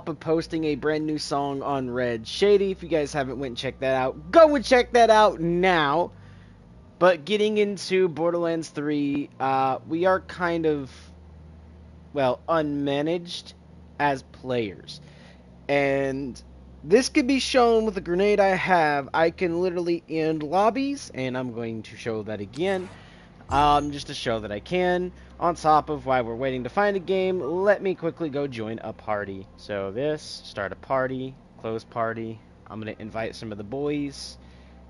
top of posting a brand new song on Red Shady. If you guys haven't went and checked that out, go and check that out now. But getting into Borderlands 3, we are kind of, well, unmanaged as players. And this could be shown with the grenade I have. I can literally end lobbies, and I'm going to show that again. Just to show that I can. On top of while we're waiting to find a game, let me quickly go join a party. So this, start a party, close party. I'm going to invite some of the boys.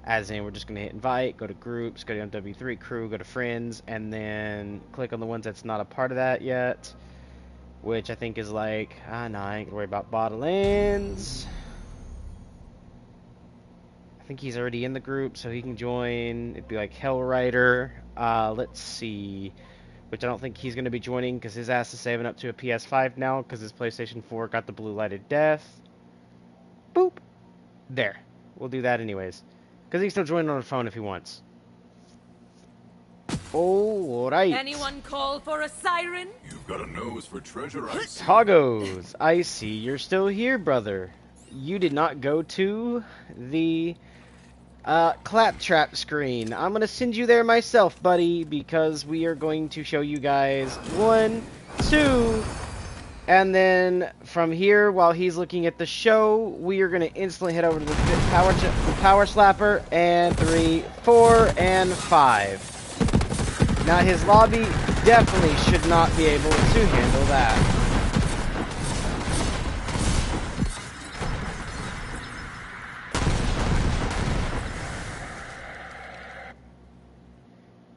As in, we're just going to hit invite, go to groups, go to MW3 crew, go to friends, and then click on the ones that's not a part of that yet. Which I think is like, no, I ain't going to worry about Borderlands. I think he's already in the group, so he can join. It'd be like Hellrider. Let's see. Which I don't think he's going to be joining because his ass is saving up to a PS5 now because his PlayStation 4 got the blue lighted death. Boop. There. We'll do that anyways. Because he can still join on the phone if he wants. Alright. Anyone call for a siren? You've got a nose for treasure, I see. Toggos, I see you're still here, brother. You did not go to the claptrap screen. I'm going to send you there myself, buddy, because we are going to show you guys 1, 2, and then from here, while he's looking at the show, we are going to instantly head over to the power slapper, and 3, 4, and 5. Now his lobby definitely should not be able to handle that.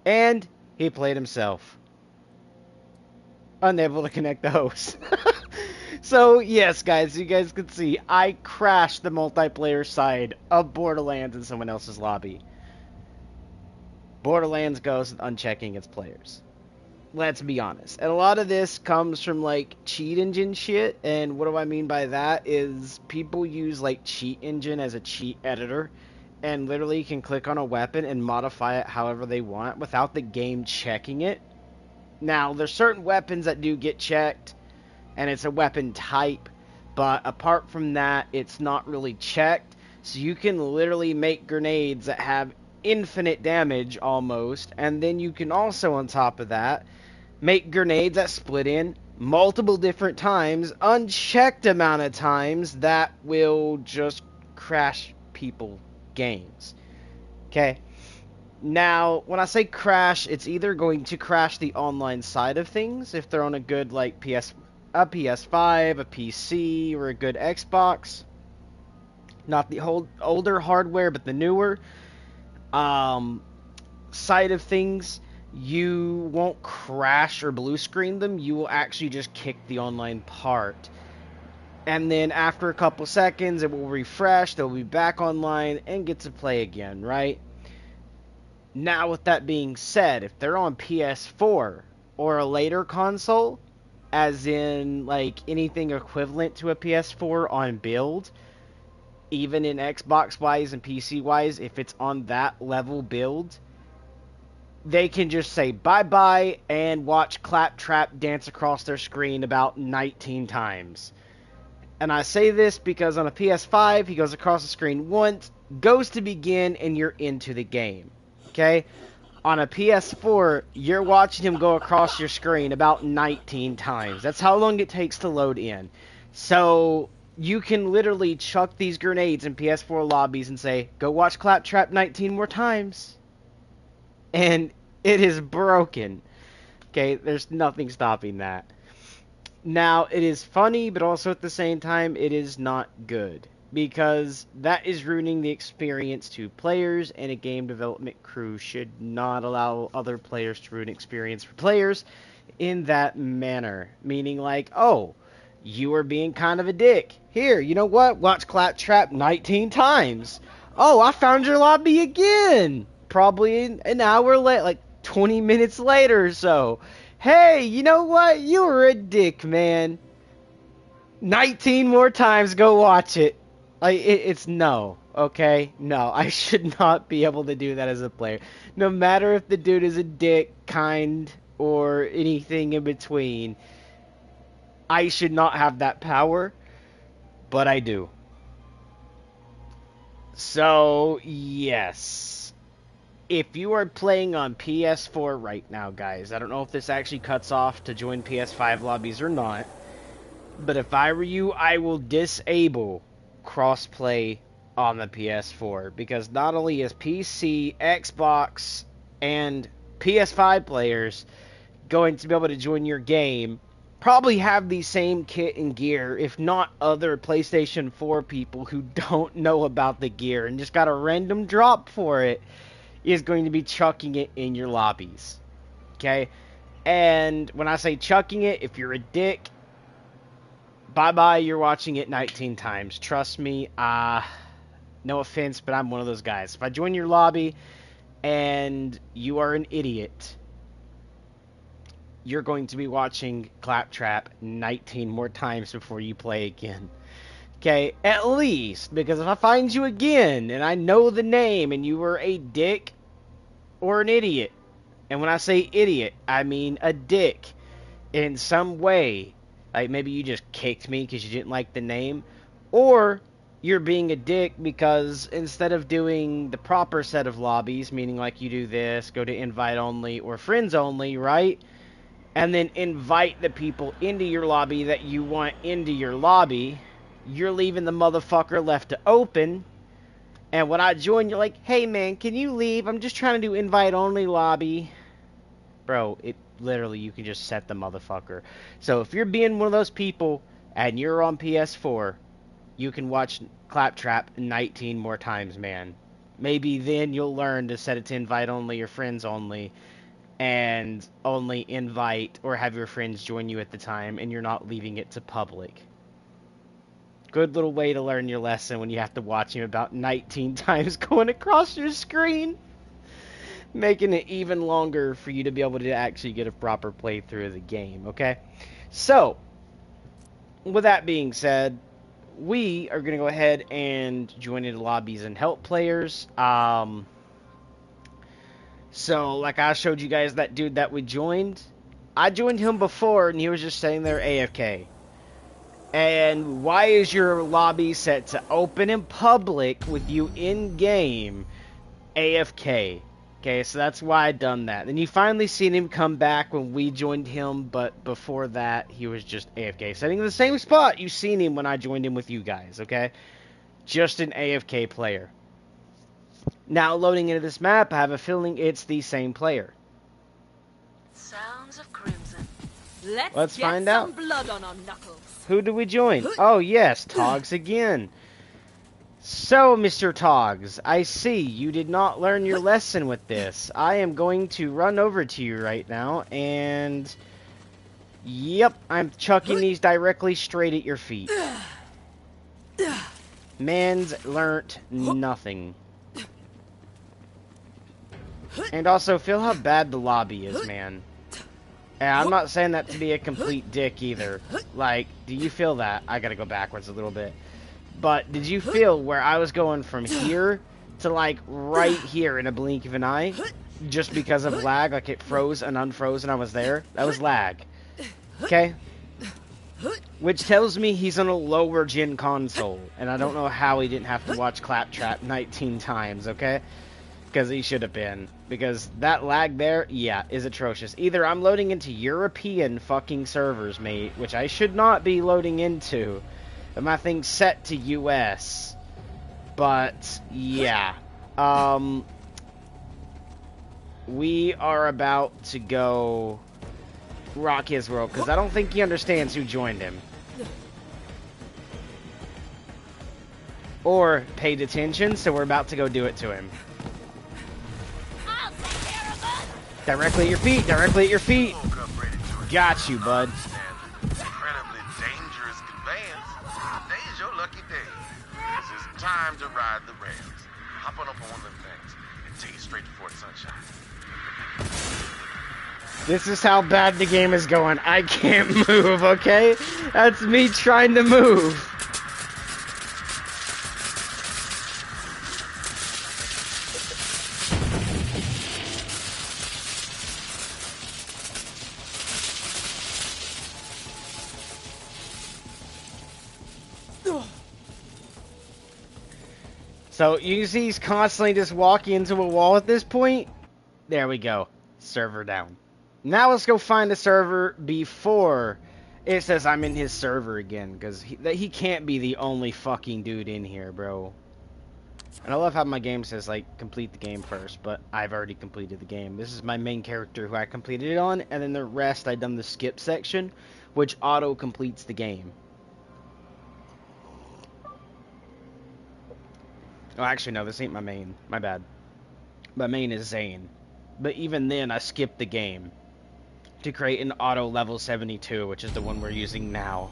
And he played himself. Unable to connect the host. So, yes, guys, you guys can see, I crashed the multiplayer side of Borderlands in someone else's lobby. Borderlands goes with unchecking its players. Let's be honest. And a lot of this comes from, like, cheat engine shit. And what do I mean by that is people use, like, cheat engine as a cheat editor. And literally can click on a weapon and modify it however they want without the game checking it. Now, there's certain weapons that do get checked, and it's a weapon type, but apart from that, it's not really checked. So you can literally make grenades that have infinite damage almost, and then you can also, on top of that, make grenades that split in multiple different times, unchecked amount of times, that will just crash people games. Okay, now when I say crash, it's either going to crash the online side of things if they're on a good like PS5, a PC, or a good Xbox. Not the older hardware, but the newer side of things. You won't crash or blue screen them. You will actually just kick the online part. And then after a couple seconds, it will refresh, they'll be back online, and get to play again, right? Now, with that being said, if they're on PS4 or a later console, as in, like, anything equivalent to a PS4 on build, even in Xbox-wise and PC-wise, if it's on that level build, they can just say bye-bye and watch Claptrap dance across their screen about 19 times. And I say this because on a PS5, he goes across the screen once, goes to begin, and you're into the game. Okay? On a PS4, you're watching him go across your screen about 19 times. That's how long it takes to load in. So, you can literally chuck these grenades in PS4 lobbies and say, go watch Claptrap 19 more times. And it is broken. Okay? There's nothing stopping that. Now, it is funny, but also at the same time, it is not good. Because that is ruining the experience to players, and a game development crew should not allow other players to ruin experience for players in that manner. Meaning like, oh, you are being kind of a dick. Here, you know what? Watch Claptrap 19 times. Oh, I found your lobby again. Probably an hour late, like 20 minutes later or so. Hey, you know what? You were a dick, man. 19 more times, go watch it. Like, it's no, okay? No, I should not be able to do that as a player. No matter if the dude is a dick, kind, or anything in between, I should not have that power. but I do. So, yes. If you are playing on PS4 right now, guys, I don't know if this actually cuts off to join PS5 lobbies or not, but if I were you, I will disable crossplay on the PS4, because not only is PC, Xbox, and PS5 players going to be able to join your game, probably have the same kit and gear, if not other PlayStation 4 people who don't know about the gear and just got a random drop for it, is going to be chucking it in your lobbies. Okay? And when I say chucking it, if you're a dick, bye-bye, you're watching it 19 times. Trust me, no offense, but I'm one of those guys. If I join your lobby and you are an idiot, you're going to be watching Claptrap 19 more times before you play again. Okay, at least, because if I find you again, and I know the name, and you were a dick or an idiot, and when I say idiot, I mean a dick in some way, like maybe you just kicked me because you didn't like the name, or you're being a dick because instead of doing the proper set of lobbies, meaning like you do this, go to invite only or friends only, right? And then invite the people into your lobby that you want into your lobby, you're leaving the motherfucker left to open. And when I join, you're like, hey man, can you leave? I'm just trying to do invite only lobby. Bro, it literally, you can just set the motherfucker. So if you're being one of those people and you're on PS4, you can watch Claptrap 19 more times, man. Maybe then you'll learn to set it to invite only or friends only, and only invite or have your friends join you at the time, and you're not leaving it to public. Good little way to learn your lesson when you have to watch him about 19 times going across your screen. Making it even longer for you to be able to actually get a proper playthrough of the game, okay? So, with that being said, we are going to go ahead and join into lobbies and help players. So, like I showed you guys that dude that we joined. I joined him before, and he was just sitting there AFK. And why is your lobby set to open in public with you in-game AFK? Okay, so that's why I done that. And you finally seen him come back when we joined him, but before that, he was just AFK. Sitting in the same spot you seen him when I joined him with you guys, okay? Just an AFK player. Now, loading into this map, I have a feeling it's the same player. Sounds of crimson. Let's get find some out. blood on our knuckles. Who do we join? Oh, yes, Togs again. So, Mr. Togs, I see you did not learn your lesson with this. I am going to run over to you right now, and... Yep, I'm chucking these directly straight at your feet. Man's learnt nothing. And also, feel how bad the lobby is, man. And I'm not saying that to be a complete dick either. Like, do you feel that? I gotta go backwards a little bit. But did you feel where I was going from here to, like, right here in a blink of an eye? Just because of lag, like it froze and unfroze and I was there? That was lag. Okay? Which tells me he's on a lower gen console. And I don't know how he didn't have to watch Claptrap 19 times, okay? Because he should have been. Because that lag there, yeah, is atrocious. Either I'm loading into European fucking servers, mate, which I should not be loading into. But my thing's set to US. But, yeah. We are about to go rock his world, because I don't think he understands who joined him. Or paid attention, so we're about to go do it to him. I'll take care of us. Directly at your feet, directly at your feet. Got you, bud. Incredibly dangerous conveyance. Today's your lucky day. This is time to ride the rails. Hop on up on one of them things and take it straight to Fort Sunshine. This is how bad the game is going. I can't move, okay? That's me trying to move. So you can see he's constantly just walking into a wall at this point. There we go. Server down. Now let's go find a server before it says I'm in his server again. Because he can't be the only fucking dude in here, bro. And I love how my game says, like, complete the game first. But I've already completed the game. This is my main character who I completed it on. And then the rest I done the skip section, which auto completes the game. Oh, actually, no, this ain't my main. My bad. My main is Zane. But even then, I skipped the game to create an auto level 72, which is the one we're using now.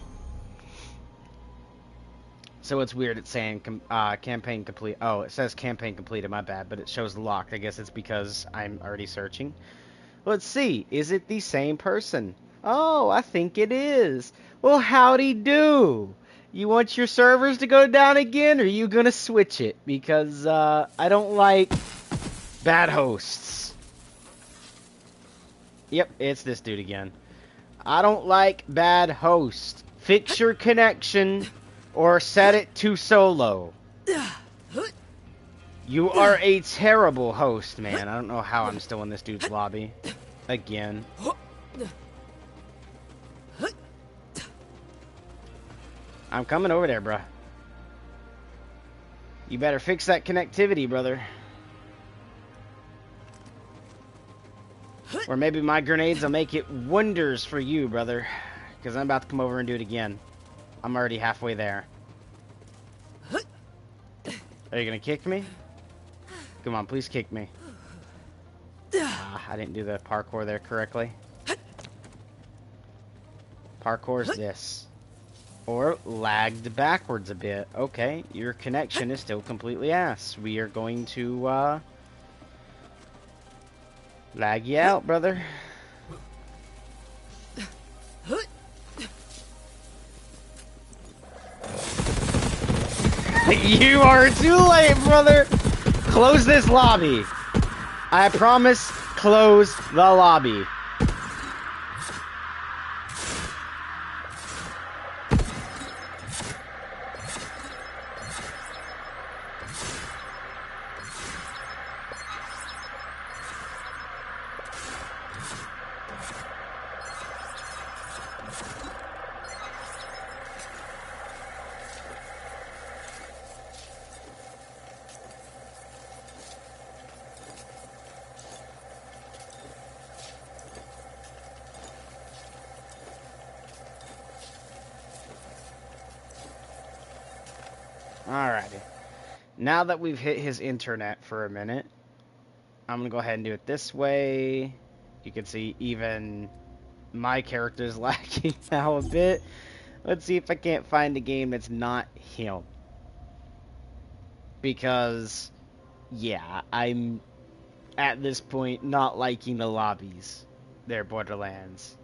So it's weird it's saying campaign complete. Oh, it says campaign completed, my bad, but it shows locked. I guess it's because I'm already searching. Let's see. Is it the same person? Oh, I think it is. Well, howdy do. You want your servers to go down again, or are you gonna switch it? Because I don't like bad hosts. Yep, it's this dude again. I don't like bad hosts. Fix your connection or set it to solo. You are a terrible host, man. I don't know how I'm still in this dude's lobby. Again. I'm coming over there, bruh. You better fix that connectivity, brother. Or maybe my grenades will make it wonders for you, brother. Because I'm about to come over and do it again. I'm already halfway there. Are you going to kick me? Come on, please kick me. I didn't do the parkour there correctly. Parkour's this. Or lagged backwards a bit. Okay, your connection is still completely ass. We are going to lag you out, brother. You are too late, brother. Close this lobby. I promise, close the lobby. Alrighty. Now that we've hit his internet for a minute, I'm going to go ahead and do it this way. You can see even my character's lagging now a bit. Let's see if I can't find a game that's not him. Because, yeah, I'm at this point not liking the lobbies. They're Borderlands.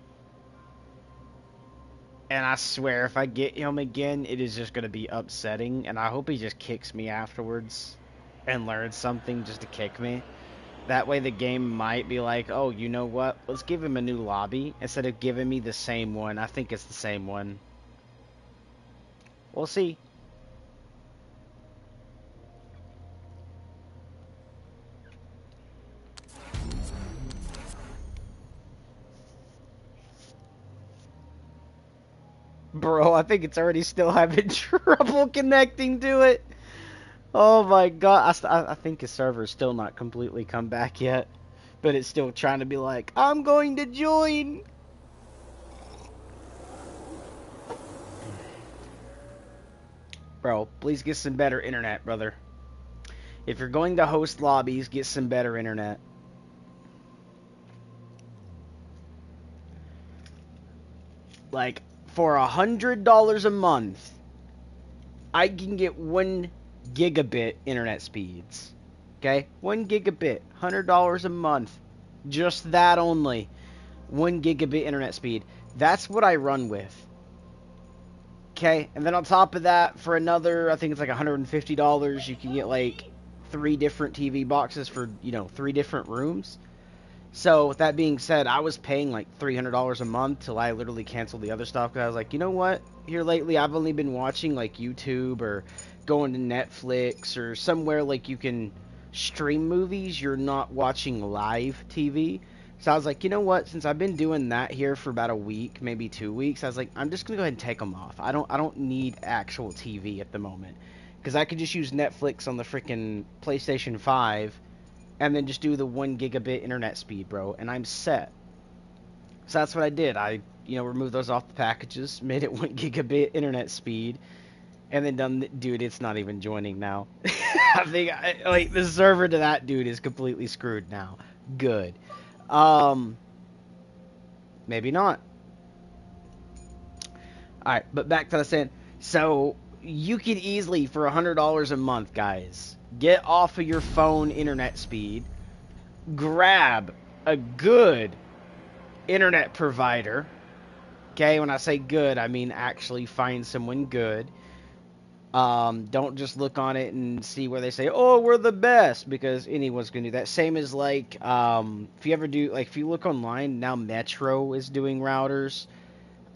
And I swear, if I get him again, it is just going to be upsetting. And I hope he just kicks me afterwards and learns something just to kick me. That way the game might be like, oh, you know what? Let's give him a new lobby instead of giving me the same one. I think it's the same one. We'll see. Bro, I think it's already still having trouble connecting to it. Oh my god. I think his server's still not completely come back yet. But it's still trying to be like, I'm going to join. Bro, please get some better internet, brother. If you're going to host lobbies, get some better internet. Like, for $100 a month, I can get 1 gigabit internet speeds. Okay? 1 gigabit, $100 a month. Just that only. 1 gigabit internet speed. That's what I run with. Okay? And then on top of that, for another, I think it's like $150, you can get like 3 different TV boxes for, 3 different rooms. So, with that being said, I was paying like $300 a month till I literally canceled the other stuff because I was like, you know what? here lately, I've only been watching like YouTube or going to Netflix or somewhere like you can stream movies. You're not watching live TV. So I was like, you know what? Since I've been doing that here for about a week, maybe 2 weeks, I was like, I'm just gonna go ahead and take them off. I don't need actual TV at the moment because I could just use Netflix on the freaking PlayStation 5 and then just do the 1 gigabit internet speed, bro, and I'm set. So that's what I did. I, removed those off the packages, made it 1 gigabit internet speed, and then done. Dude, it's not even joining now. I think like the server to that dude is completely screwed now. Good. Um, maybe not. All right, but back to what I was saying. So you could easily, for $100 a month, guys, get off of your phone internet speed, grab a good internet provider. Okay, when I say good, I mean actually find someone good. Don't just look on it and see where they say, "Oh, we're the best," because anyone's gonna do that. Same as like, if you ever do, like, if you look online now, Metro is doing routers.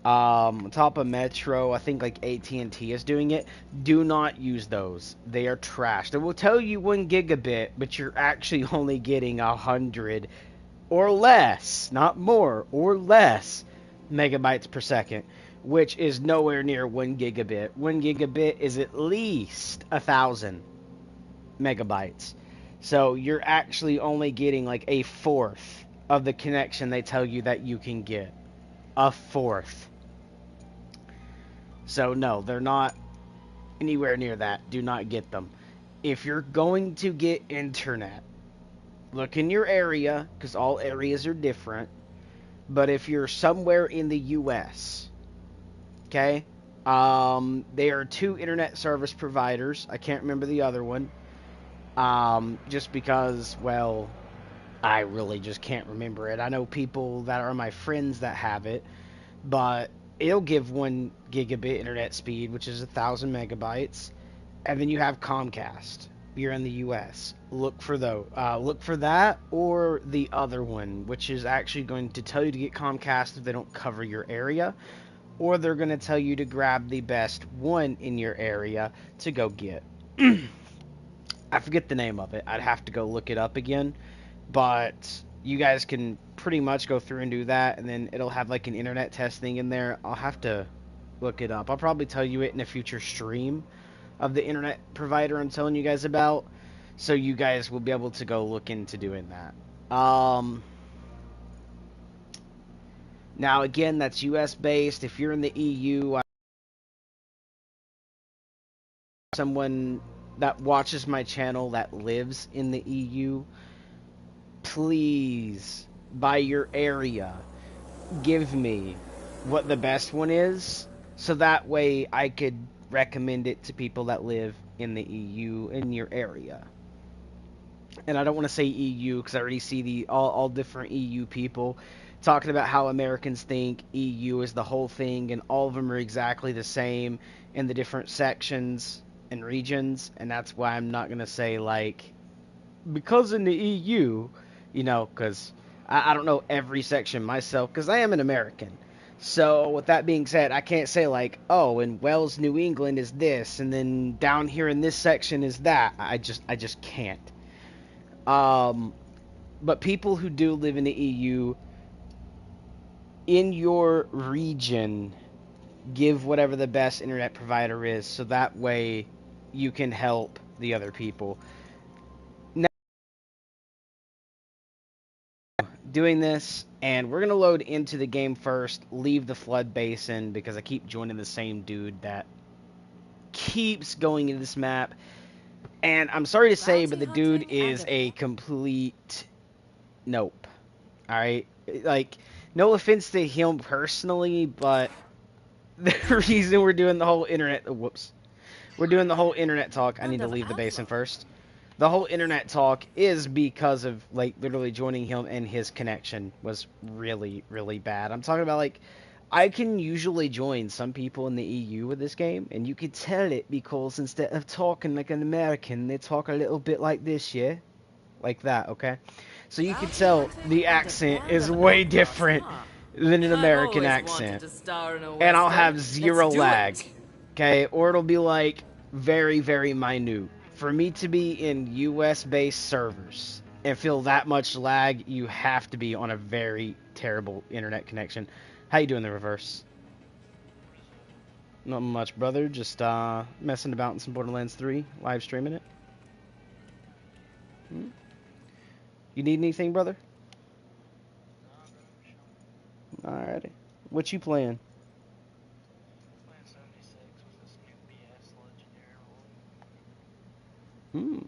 On top of Metro, I think like AT&T is doing it. Do not use those; they are trash. They will tell you 1 gigabit, but you're actually only getting 100 or less, not more or less megabytes per second, which is nowhere near 1 gigabit. 1 gigabit is at least 1,000 megabytes. So you're actually only getting like a fourth of the connection they tell you that you can get. A fourth. So no, they're not anywhere near that. Do not get them. If you're going to get internet, look in your area, because all areas are different. But if you're somewhere in the U.S., okay, there are two internet service providers. I can't remember the other one. Just because, well, I really just can't remember it. I know people that are my friends that have it, but it'll give 1 gigabit internet speed, which is 1,000 megabytes. And then you have Comcast. You're in the U.S. Look for that or the other one, which is actually going to tell you to get Comcast if they don't cover your area, or they're going to tell you to grab the best one in your area to go get. I forget the name of it. I'd have to go look it up again, but you guys can pretty much go through and do that, and then it'll have like an internet test thing in there. I'll have to look it up. I'll probably tell you it in a future stream of the internet provider I'm telling you guys about, so you guys will be able to go look into doing that. Now again, that's US based. If you're in the EU, someone that watches my channel that lives in the EU, please, by your area, give me what the best one is, so that way I could recommend it to people that live in the EU in your area. And I don't want to say EU because I already see the all different EU people talking about how Americans think EU is the whole thing and all of them are exactly the same in the different sections and regions, and that's why I'm not going to say like, because in the EU, because I don't know every section myself because I am an American. So with that being said, I can't say like, oh, in Wales, New England is this, and then down here in this section is that. I just can't. But people who do live in the EU, in your region, give whatever the best internet provider is, so that way you can help the other people. Now, doing this, and we're going to load into the game first, leave the flood basin, because I keep joining the same dude that keeps going into this map. And I'm sorry to say, but the dude is a complete nope. Alright? Like, no offense to him personally, but the reason we're doing the whole internet... Whoops. We're doing the whole internet talk. I need to leave the basin first. The whole internet talk is because of, like, literally joining him and his connection was really, really bad. I'm talking about, like, I can usually join some people in the EU with this game, and you can tell it because instead of talking like an American, they talk a little bit like this, yeah? Like that, okay? So you can tell the accent is way different than an I've American always wanted accent. to star in a And I'll western. have zero Let's do lag. it. Okay? Or it'll be like very, very minute. For me to be in US based servers and feel that much lag, you have to be on a very terrible internet connection. How you doing the reverse? Not much, brother. Just messing about in some Borderlands 3, live streaming it. You need anything, brother? Alrighty. What you playing?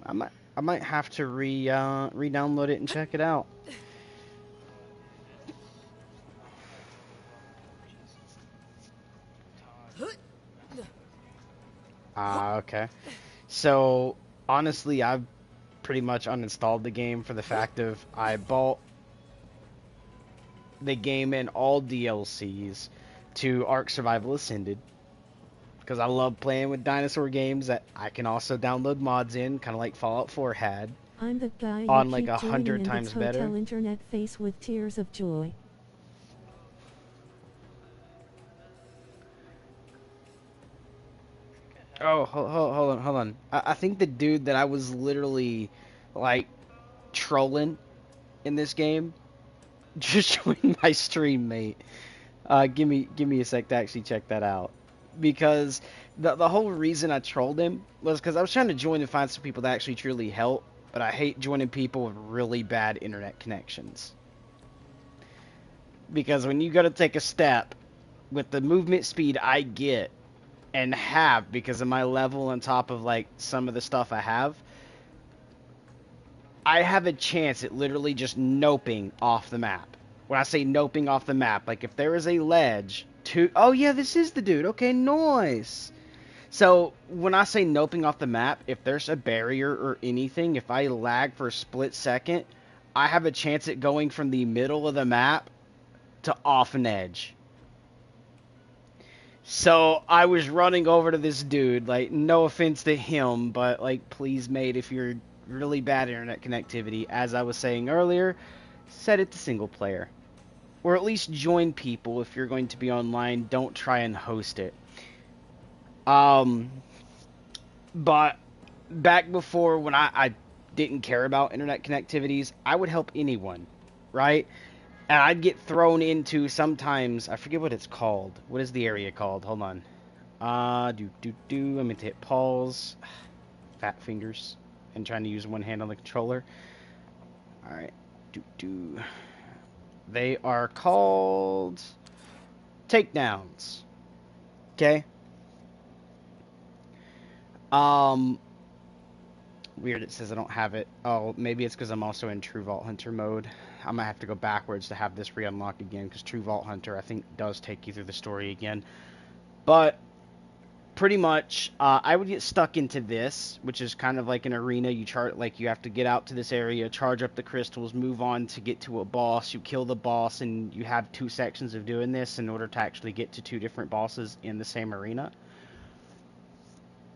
I might have to re-download it and check it out. Okay. So honestly, I've pretty much uninstalled the game for the fact of I bought the game and all DLCs to Ark Survival Ascended because I love playing with dinosaur games that I can also download mods in, kind of like Fallout 4 had. I'm the guy on you like keep 100 joining times its hotel better. internet face with tears of joy. Oh, hold on. I think the dude that I was literally like trolling in this game just joined my stream, mate. Give me a sec to actually check that out, because the whole reason I trolled him was because I was trying to join and find some people that actually truly help, but I hate joining people with really bad internet connections. Because when you go to take a step with the movement speed I get and have because of my level on top of like some of the stuff I have a chance at literally just noping off the map. When I say noping off the map, like if there is a ledge to... Oh yeah, this is the dude. Okay, nice. So when I say noping off the map, if there's a barrier or anything, if I lag for a split second, I have a chance at going from the middle of the map to off an edge. So I was running over to this dude, like, no offense to him, but like, please, mate, if you're really bad internet connectivity, as I was saying earlier, set it to single player. Or at least join people if you're going to be online. Don't try and host it. But back before when I didn't care about internet connectivities, I would help anyone, right? And I'd get thrown into sometimes, I forget what it's called. What is the area called? Hold on. I'm going to hit pause. Fat fingers. And trying to use one hand on the controller. Alright. They are called takedowns. Okay? Weird, it says I don't have it. Oh, maybe it's because I'm also in True Vault Hunter mode. I might have to go backwards to have this re-unlocked again, because True Vault Hunter, I think, does take you through the story again. But, pretty much, I would get stuck into this, which is kind of like an arena. You have to get out to this area, charge up the crystals, move on to get to a boss. You kill the boss, and you have 2 sections of doing this in order to actually get to 2 different bosses in the same arena.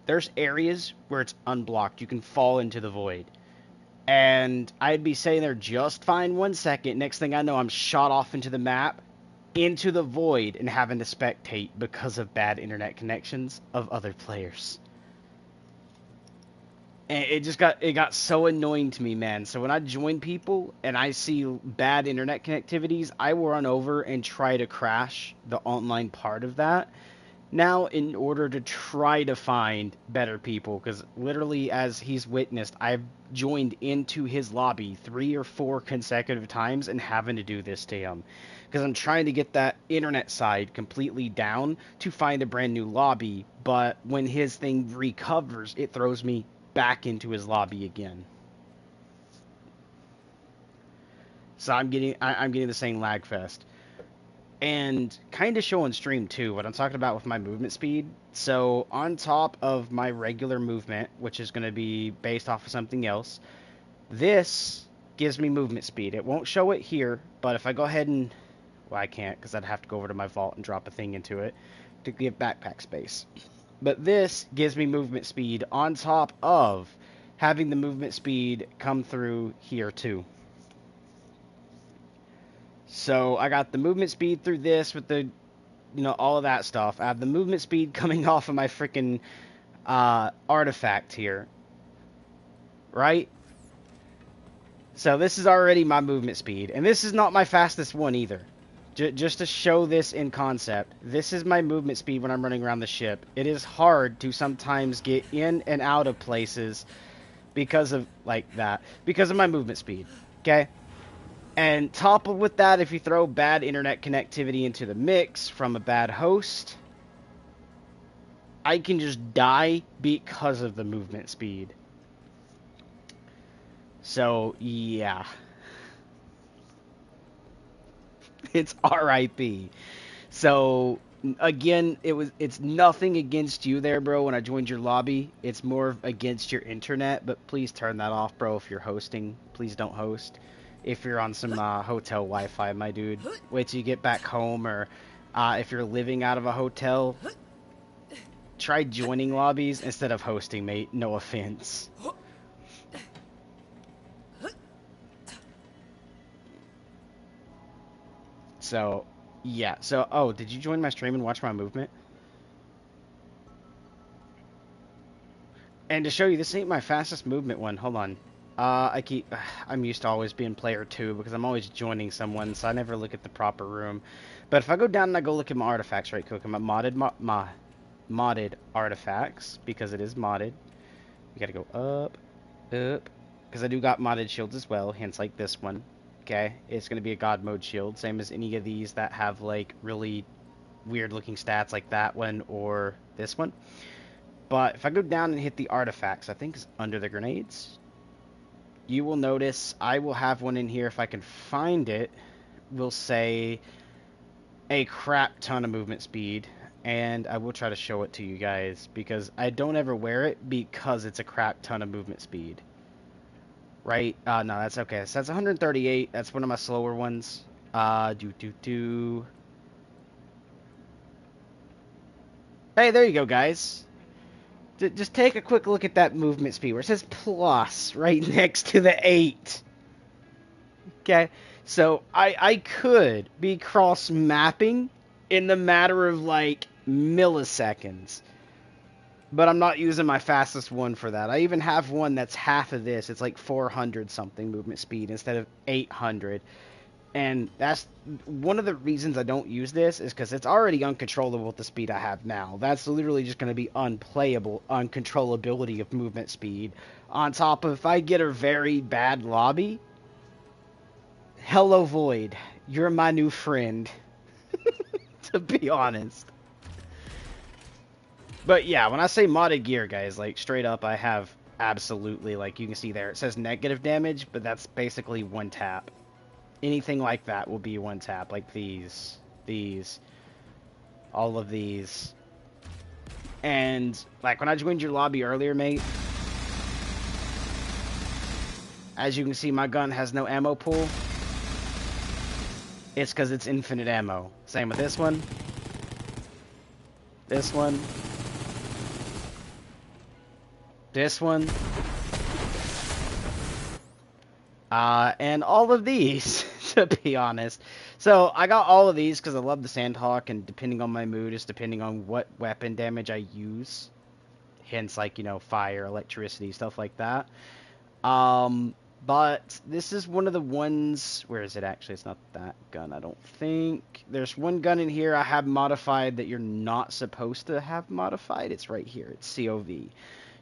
There's areas where it's unblocked. You can fall into the void. And I'd be sitting there just fine 1 second. Next thing I know, I'm shot off into the map, into the void, and having to spectate because of bad internet connections of other players. And it got so annoying to me, man. So when I join people and I see bad internet connectivities, I will run over and try to crash the online part of that. Now, in order to try to find better people, because literally, as he's witnessed, I've joined into his lobby 3 or 4 consecutive times and having to do this to him. Because I'm trying to get that internet side completely down to find a brand new lobby, but when his thing recovers, it throws me back into his lobby again. So I'm getting the same lag fest. And kind of show on stream too what I'm talking about with my movement speed. So on top of my regular movement, which is going to be based off of something else, this gives me movement speed. It won't show it here, but if I go ahead and... Well, I can't because I'd have to go over to my vault and drop a thing into it to give backpack space. But this gives me movement speed on top of having the movement speed come through here too. So I got the movement speed through this with the, all of that stuff. I have the movement speed coming off of my freaking artifact here, right? So this is already my movement speed, and this is not my fastest one either. Just to show this in concept, this is my movement speed when I'm running around the ship. It is hard to sometimes get in and out of places because of, because of my movement speed, okay? And toppled with that, if you throw bad internet connectivity into the mix from a bad host, I can just die because of the movement speed. So, yeah. It's RIP. So, again, it's nothing against you there, bro, when I joined your lobby. It's more against your internet, but please turn that off, bro, if you're hosting. Please don't host. If you're on some hotel Wi-Fi, my dude. Wait till you get back home, or if you're living out of a hotel, try joining lobbies instead of hosting, mate. No offense. So, yeah. So, oh, did you join my stream and watch my movement? And to show you, this ain't my fastest movement one. Hold on. I'm used to always being player 2 because I'm always joining someone, so I never look at the proper room. But if I go down and I go look at my artifacts right quick, my modded artifacts, because it is modded. You gotta go up, because I do got modded shields as well, hence like this one. Okay, it's gonna be a god mode shield, same as any of these that have like really weird looking stats like that one or this one. But if I go down and hit the artifacts, I think it's under the grenades, you will notice I will have one in here if I can find it. Will say a crap ton of movement speed, and I will try to show it to you guys because I don't ever wear it because it's a crap ton of movement speed. Right? No, that's okay. So that's 138. That's one of my slower ones. Hey, there you go, guys. Just take a quick look at that movement speed where it says plus right next to the 8. Okay? So I could be cross-mapping in the matter of like milliseconds. But I'm not using my fastest one for that. I even have one that's half of this. It's like 400 something movement speed instead of 800. And that's one of the reasons I don't use this is because it's already uncontrollable with the speed I have now. That's literally just going to be unplayable, uncontrollability of movement speed. On top of if I get a very bad lobby, hello Void, you're my new friend. To be honest. But yeah, when I say modded gear, guys, like straight up, I have absolutely, like you can see there, it says negative damage, but that's basically one tap. Anything like that will be one tap, like these, all of these. And like when I joined your lobby earlier, mate, as you can see, my gun has no ammo pool. It's because it's infinite ammo. Same with this one. This one. This one. And all of these, to be honest. So, I got all of these because I love the Sandhawk, and depending on my mood, is depending on what weapon damage I use. Hence, like, fire, electricity, stuff like that. But this is one of the ones... Where is it actually? It's not that gun, I don't think. There's one gun in here I have modified that you're not supposed to have modified. It's right here. It's COV.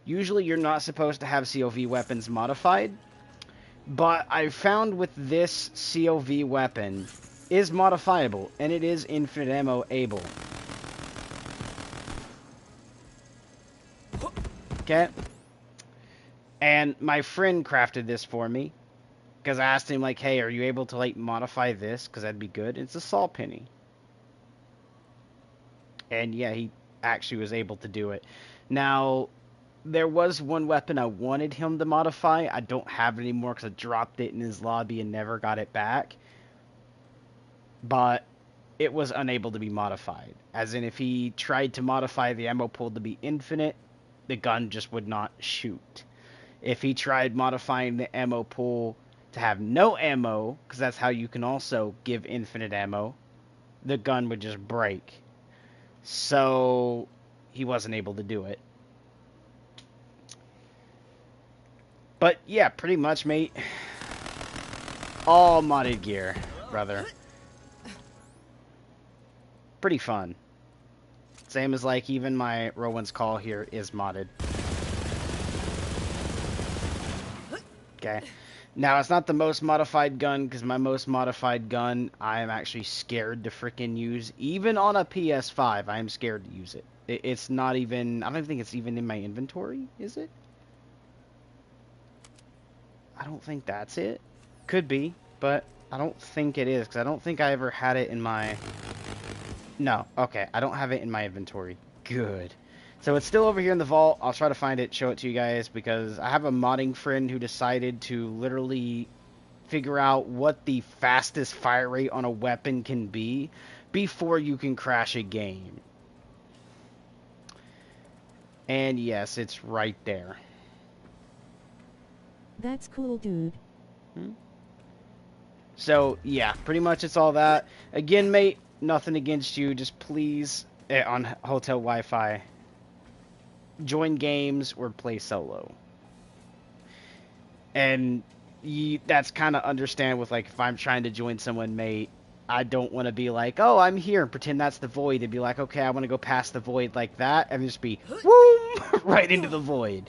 Usually you're not supposed to have COV weapons modified. But I found with this COV weapon is modifiable. And it is infinite ammo able. Okay. And my friend crafted this for me. Because I asked him, like, hey, are you able to, like, modify this? Because that'd be good. It's a saw penny. And, yeah, he actually was able to do it. Now, there was one weapon I wanted him to modify. I don't have it anymore because I dropped it in his lobby and never got it back. But it was unable to be modified. As in, if he tried to modify the ammo pool to be infinite, the gun just would not shoot. If he tried modifying the ammo pool to have no ammo, because that's how you can also give infinite ammo, the gun would just break. So he wasn't able to do it. But yeah, pretty much, mate. All modded gear, brother. Pretty fun. Same as like even my Rowan's Call here is modded. Okay. Now, it's not the most modified gun, because my most modified gun, I am actually scared to freaking use. Even on a PS5, I am scared to use it. It's not even, I don't think it's even in my inventory, is it? I don't think that's it. Could be, but I don't think it is, because I don't think I ever had it in my... No, okay, I don't have it in my inventory. Good. So it's still over here in the vault. I'll try to find it, show it to you guys, because I have a modding friend who decided to literally figure out what the fastest fire rate on a weapon can be before you can crash a game. And yes, it's right there. That's cool, dude. So, yeah, pretty much it's all that. Again, mate, nothing against you. Just please, on hotel Wi-Fi, join games or play solo. And that's kind of understand with, like, if I'm trying to join someone, mate, I don't want to be like, oh, I'm here, and pretend that's the void, and be like, okay, I want to go past the void like that, and just be, whoom, right into the void.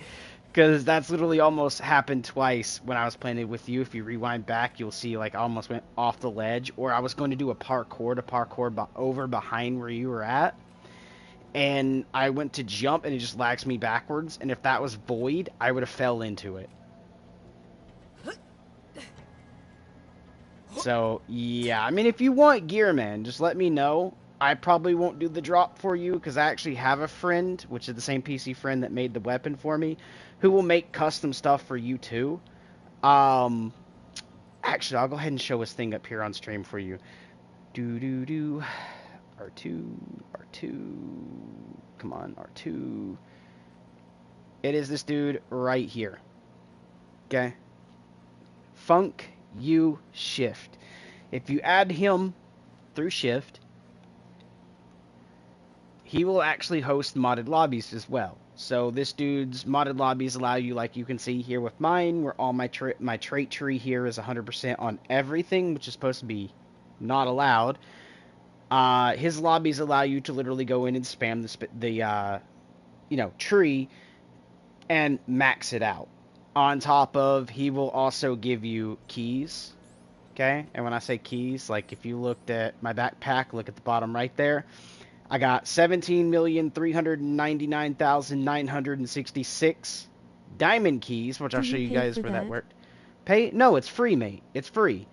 Because that's literally almost happened twice when I was playing it with you. If you rewind back, you'll see, like, I almost went off the ledge, or I was going to do a parkour over behind where you were at, and I went to jump, and it just lags me backwards, and if that was void, I would have fell into it. So, yeah, I mean, if you want gear, man, just let me know. I probably won't do the drop for you, because I actually have a friend, which is the same PC friend that made the weapon for me, who will make custom stuff for you, too. Actually, I'll go ahead and show his thing up here on stream for you. R2, come on, R2. It is this dude right here. Okay? Funk U Shift. If you add him through Shift, he will actually host modded lobbies as well. So this dude's modded lobbies allow you, like you can see here with mine, where all my trait tree here is 100% on everything, which is supposed to be not allowed. His lobbies allow you to literally go in and spam the tree and max it out. On top of, he will also give you keys. Okay, and when I say keys, like if you looked at my backpack, look at the bottom right there. I got 17,399,966 diamond keys, which I'll show you guys where that worked. Pay? No, it's free, mate. It's free.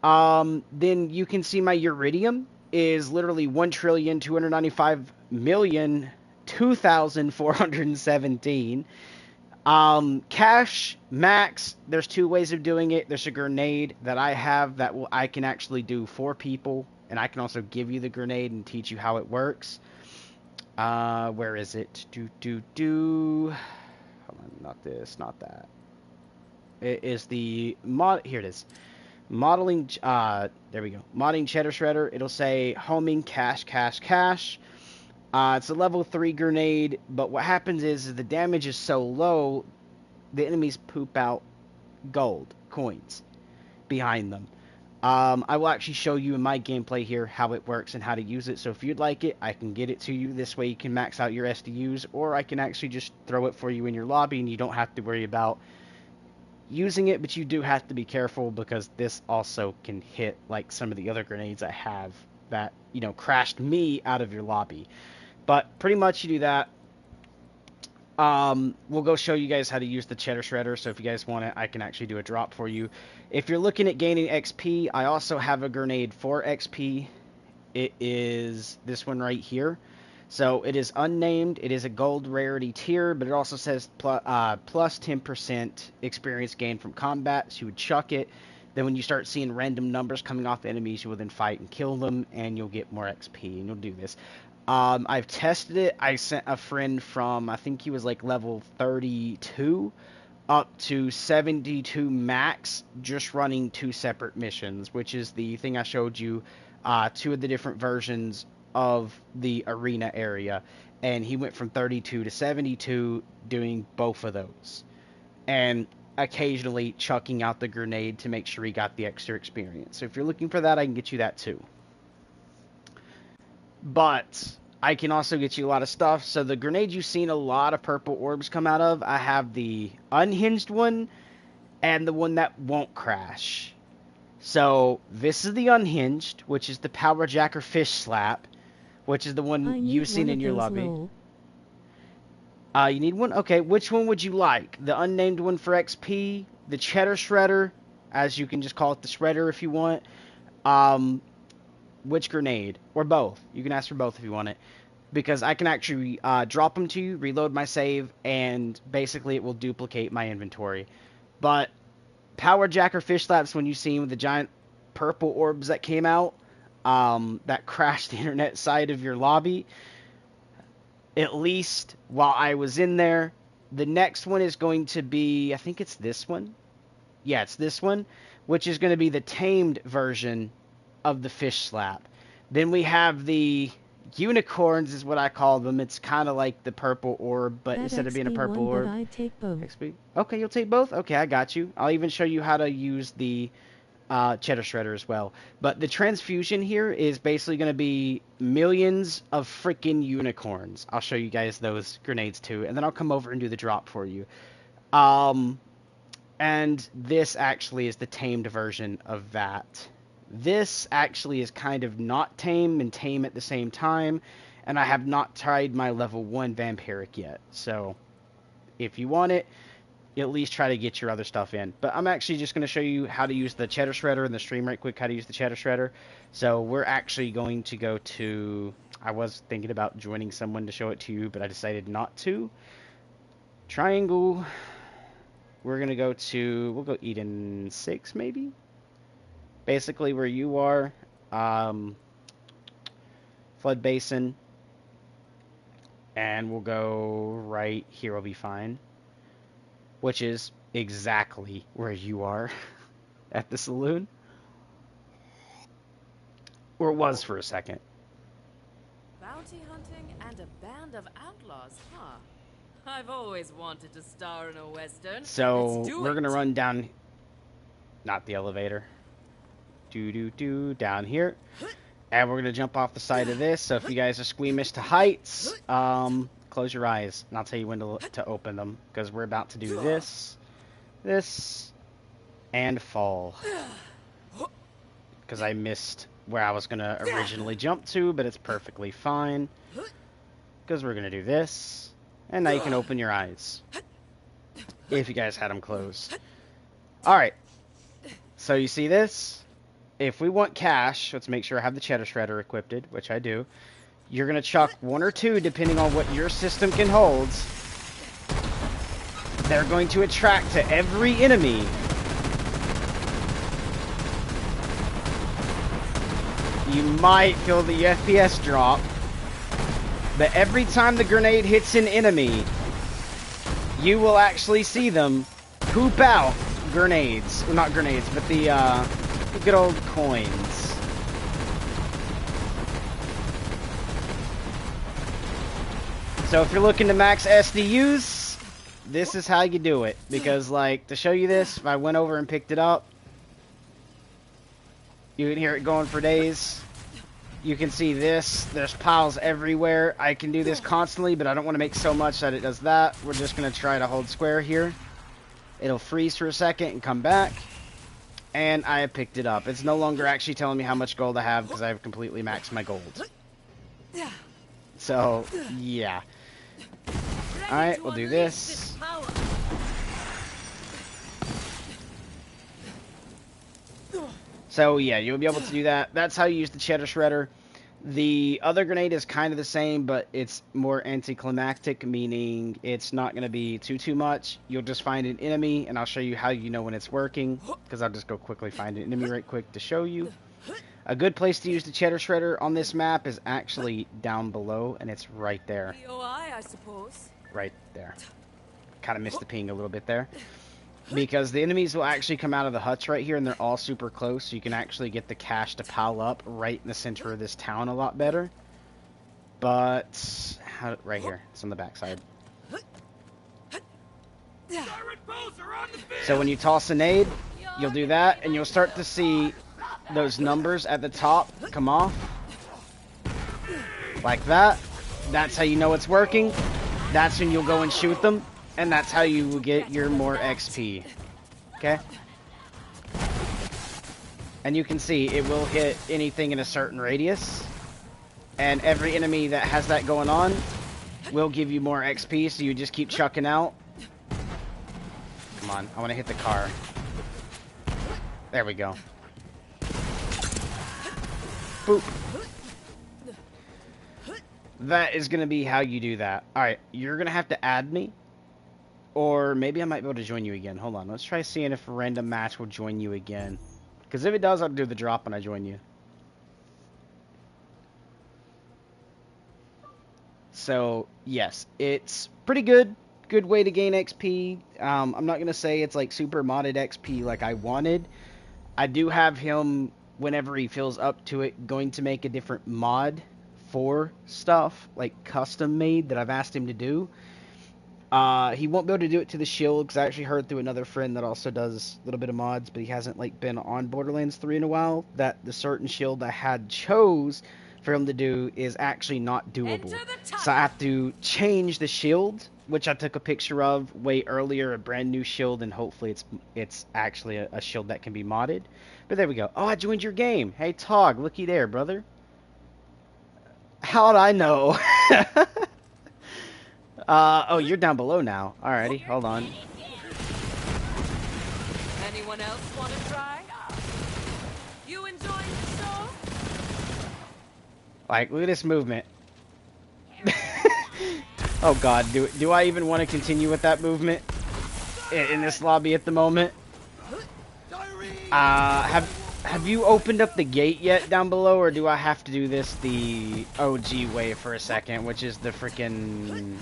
Then you can see my uridium is literally 1,295,002,417. Cash max, there's two ways of doing it. There's a grenade that I have that I can actually do for people, and I can also give you the grenade and teach you how it works. Where is it? Hold on, not this, not that. It is the mod. Here it is. Modeling. There we go. Modding Cheddar Shredder. It'll say homing cash. It's a level 3 grenade, but what happens is the damage is so low, the enemies poop out gold coins behind them. I will actually show you in my gameplay here how it works and how to use it, so if you'd like it, I can get it to you. This way you can max out your SDUs, or I can actually just throw it for you in your lobby, and you don't have to worry about using it, but you do have to be careful, because this also can hit like some of the other grenades I have that, crashed me out of your lobby. But pretty much you do that. We'll go show you guys how to use the Cheddar Shredder, so if you guys want it, I can actually do a drop for you. If you're looking at gaining XP, I also have a grenade for XP. It is this one right here. So it is unnamed, it is a gold rarity tier, but it also says plus 10% experience gain from combat, so you would chuck it. Then when you start seeing random numbers coming off enemies, you will then fight and kill them, and you'll get more XP, and you'll do this. I've tested it. I sent a friend from, I think he was like level 32, up to 72 max, just running 2 separate missions, which is the thing I showed you, 2 of the different versions of the arena area. And he went from 32 to 72 doing both of those. And occasionally chucking out the grenade to make sure he got the extra experience. So if you're looking for that, I can get you that too. But I can also get you a lot of stuff. So the grenade you've seen a lot of purple orbs come out of, I have the unhinged one and the one that won't crash. So this is the unhinged, which is the power jacker fish slap, which is the one you've seen in your lobby. You need one? Okay, which one would you like? The unnamed one for XP, the cheddar shredder, as you can just call it the shredder if you want. Which grenade? Or both. You can ask for both if you want it. Because I can actually drop them to you, reload my save, and basically it will duplicate my inventory. But power jacker fish slaps, when you see with the giant purple orbs that came out, that crashed the internet side of your lobby, at least while I was in there. The next one is going to be, I think it's this one. Yeah, it's this one, which is going to be the tamed version of the fish slap. Then we have the unicorns, is what I call them. It's kind of like the purple orb, but That instead of being a XP purple one, orb. but I take both. XP. Okay, you'll take both? Okay, I got you. I'll even show you how to use the cheddar shredder as well. But the transfusion here is basically going to be millions of freaking unicorns. I'll show you guys those grenades too, and then I'll come over and do the drop for you. And this actually is the tamed version of that. This actually is kind of not tame and tame at the same time, and I have not tried my level 1 vampiric yet. So if you want it, you at least try to get your other stuff in. But I'm actually just going to show you how to use the cheddar shredder in the stream right quick, how to use the cheddar shredder. So we're actually going to go to, I was thinking about joining someone to show it to you, but I decided not to. Triangle. We're going to go to, we'll go Eden 6 maybe? Basically where you are. Flood Basin. And we'll go right here, will be fine. Which is exactly where you are at the saloon. Or it was for a second. Bounty hunting and a band of outlaws, huh? I've always wanted to star in a western. So we're gonna run down, not the elevator. Down here. And we're gonna jump off the side of this. So if you guys are squeamish to heights, close your eyes, and I'll tell you when to open them, because we're about to do this, and fall. Because I missed where I was going to originally jump to, but it's perfectly fine. Because we're going to do this, and now you can open your eyes. If you guys had them closed. Alright, so you see this? If we want cash, let's make sure I have the cheddar shredder equipped, which I do. You're going to chuck 1 or 2, depending on what your system can hold. They're going to attract to every enemy. You might feel the FPS drop. But every time the grenade hits an enemy, you will actually see them poop out grenades. Well, not grenades, but the good old coins. So if you're looking to max SDUs, this is how you do it. Because, like, to show you this, if I went over and picked it up, you can hear it going for days. You can see this. There's piles everywhere. I can do this constantly, but I don't want to make so much that it does that. We're just going to try to hold square here. It'll freeze for a second and come back. And I have picked it up. It's no longer actually telling me how much gold I have because I have completely maxed my gold. So, yeah. Alright, we'll do this. So, yeah, you'll be able to do that. That's how you use the cheddar shredder. The other grenade is kind of the same, but it's more anticlimactic, meaning it's not going to be too much. You'll just find an enemy, and I'll show you how you know when it's working, because I'll just go quickly find an enemy right quick to show you. A good place to use the cheddar shredder on this map is actually down below, and it's right there. POI, I suppose. Right there. kind of missed the ping a little bit there. Because the enemies will actually come out of the huts right here, and they're all super close, so you can actually get the cash to pile up right in the center of this town a lot better. But, right here, it's on the backside. So when you toss a nade, you'll do that, and you'll start to see those numbers at the top come off. Like that. That's how you know it's working. That's when you'll go and shoot them. And that's how you will get your more XP. Okay? And you can see it will hit anything in a certain radius. And every enemy that has that going on will give you more XP, so you just keep chucking out. Come on, I want to hit the car. There we go. Boop. That is going to be how you do that. Alright, you're going to have to add me. Or maybe I might be able to join you again. Hold on, let's try seeing if a random match will join you again. Because if it does, I'll do the drop when I join you. So, yes, it's pretty good. Good way to gain XP. I'm not going to say it's like super modded XP like I wanted. I do have him, whenever he feels up to it, going to make a different mod for stuff, like custom made, that I've asked him to do. He won't be able to do it to the shield, because I actually heard through another friend that also does a little bit of mods, but he hasn't like been on Borderlands 3 in a while, that the certain shield I had chose for him to do is actually not doable. So I have to change the shield, which I took a picture of way earlier, a brand new shield, and hopefully it's actually a shield that can be modded. But there we go. Oh, I joined your game. Hey, Tog, looky there, brother. How'd I know? Oh, you're down below now. Alrighty, hold on. Anyone else want to try? You enjoying the show? Like, look at this movement. Oh god, do I even want to continue with that movement in this lobby at the moment? Have you opened up the gate yet down below, or do I have to do this the OG way for a second, which is the freaking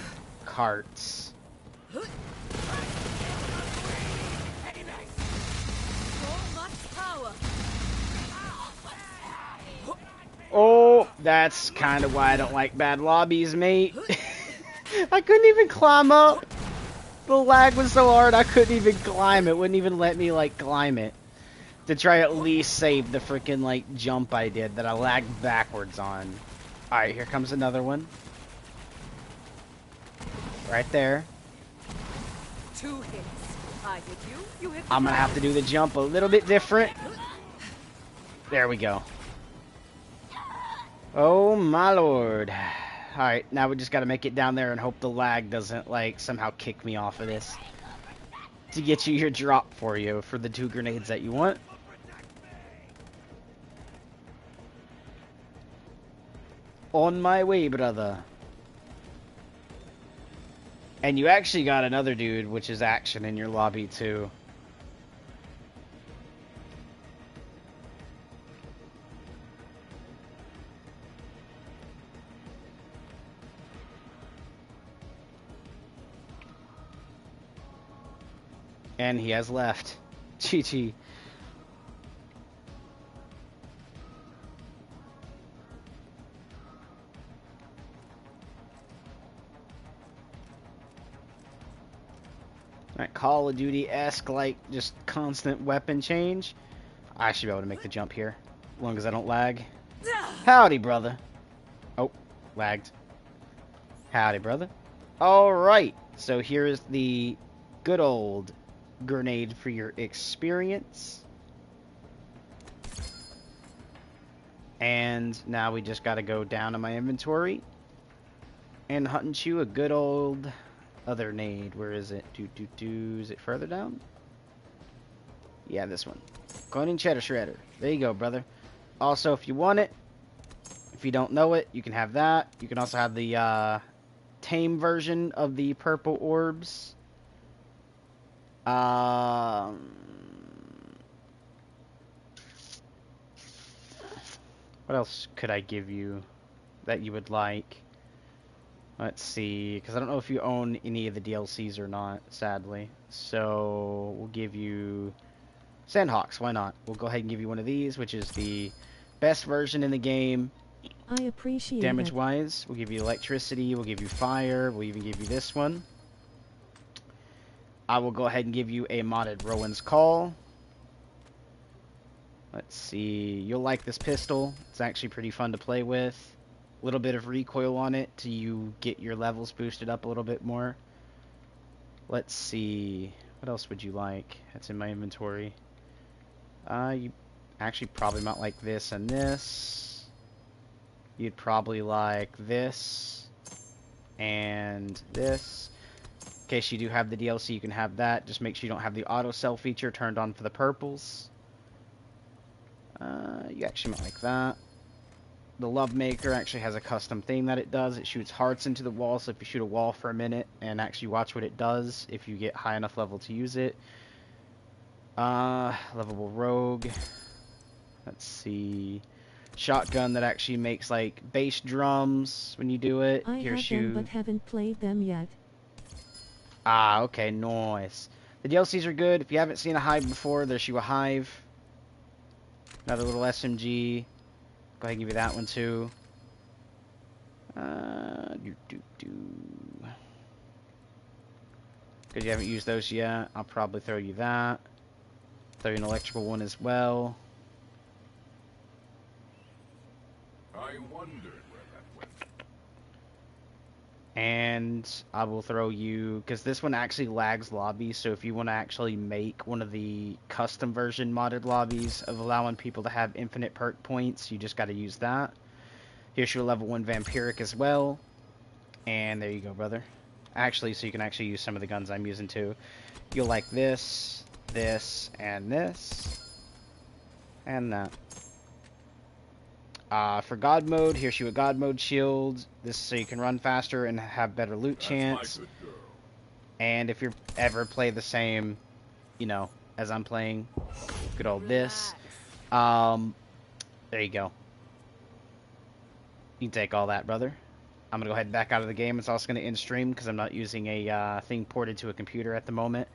carts? So much power. Oh, that's kind of why I don't like bad lobbies, mate. I couldn't even climb up. The lag was so hard I couldn't even climb. It wouldn't even let me, like, climb it. To try at least save the freaking, like, jump I did that I lagged backwards on. Alright, here comes another one. Right there. 2 hits. I hit you, you hit the I'm gonna have to do the jump a little bit different. There we go. Oh my lord. Alright, now we just gotta make it down there and hope the lag doesn't, like, somehow kick me off of this. To get you your drop for you for the 2 grenades that you want. On my way, brother. And you actually got another dude, which is Action, in your lobby, too. And he has left. GG. Alright, Call of Duty-esque, like, just constant weapon change. I should be able to make the jump here, as long as I don't lag. Howdy, brother. Oh, lagged. Howdy, brother. Alright, so here is the good old grenade for your experience. And now we just gotta go down to my inventory and hunt and chew a good old other nade. Where is it? Is it further down? Yeah, this one. Cloning Cheddar Shredder. There you go, brother. Also, if you want it, if you don't know it, you can have that. You can also have the tame version of the purple orbs. What else could I give you that you would like? Let's see, because I don't know if you own any of the DLCs or not, sadly. So we'll give you Sandhawks. Why not? We'll go ahead and give you one of these, which is the best version in the game. I appreciate it. Damage-wise, we'll give you electricity, we'll give you fire, we'll even give you this one. I will go ahead and give you a modded Rowan's Call. Let's see, you'll like this pistol. It's actually pretty fun to play with. A little bit of recoil on it till you get your levels boosted up a little bit more. Let's see, what else would you like? That's in my inventory. You actually probably might like this and this. You'd probably like this and this. In case you do have the DLC, you can have that. Just make sure you don't have the auto sell feature turned on for the purples. You actually might like that. The Love Maker actually has a custom thing that it does. It shoots hearts into the wall, so if you shoot a wall for a minute and actually watch what it does, if you get high enough level to use it. Lovable Rogue. Let's see. Shotgun that actually makes like bass drums when you do it. I have them but haven't played them yet. Ah, okay, nice. The DLCs are good. If you haven't seen a hive before, there's you a hive. Another little SMG. Go ahead and give you that one too. Because you haven't used those yet, I'll probably throw you that. Throw you an electrical one as well. I wondered where that went. And I will throw you, because this one actually lags lobbies, so if you want to actually make one of the custom version modded lobbies of allowing people to have infinite perk points, you just got to use that. Here's your level 1 vampiric as well. And there you go, brother. Actually, so you can actually use some of the guns I'm using too. You'll like this, this, and this. And that. For God mode, here's you a God mode shield. This is so you can run faster and have better loot chance. And if you ever play the same, you know, as I'm playing, good old this. There you go. You can take all that, brother. I'm gonna go ahead and back out of the game. It's also gonna end stream because I'm not using a thing ported to a computer at the moment.